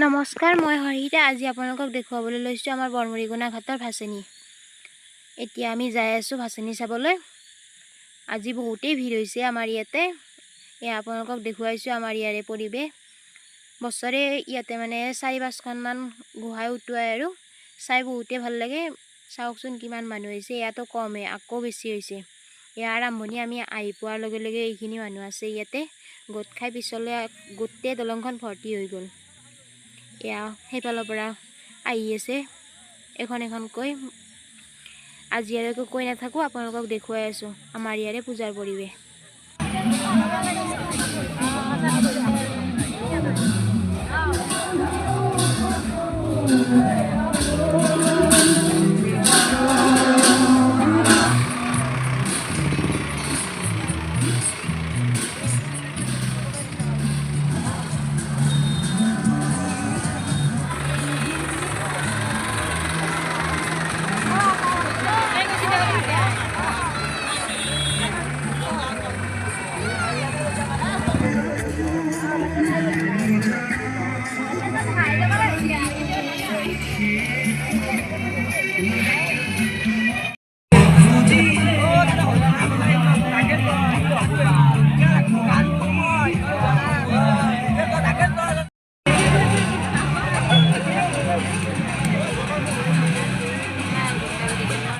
নমস্কাৰ, মই হৰিতা। আজি আপোনালোকক দেখুৱাবলৈ লৈছোঁ আমাৰ বৰমুৰিগুনা ঘাটৰ ভাচনি। এতিয়া আমি যাই আছোঁ ভাচনি চাবলৈ। আজি বহুতেই ভিৰ হৈছে আমাৰ ইয়াতে। এয়া আপোনালোকক দেখুৱাইছোঁ আমাৰ ইয়াৰে পৰিৱেশ। বছৰে ইয়াতে মানে ৪-৫খনমান গোহাই উটুৱাই আৰু চাই বহুতেই ভাল লাগে। চাওকচোন কিমান মানুহ হৈছে, ইয়াতো কমহে, আকৌ বেছি হৈছে। ইয়াৰ আৰম্ভণি আমি আহি পোৱাৰ লগে লগে এইখিনি মানুহ আছে ইয়াতে গোট খাই, পিছলৈ গোটেই দলংখন ভৰ্তি হৈ গ'ল। এয়া সেইফালৰ পৰা আহি আছে এখন এখনকৈ। আজি আৰু একো কৈ নাথাকোঁ, আপোনালোকক দেখুৱাই আছোঁ আমাৰ ইয়াৰে পূজাৰ পৰিৱেশ।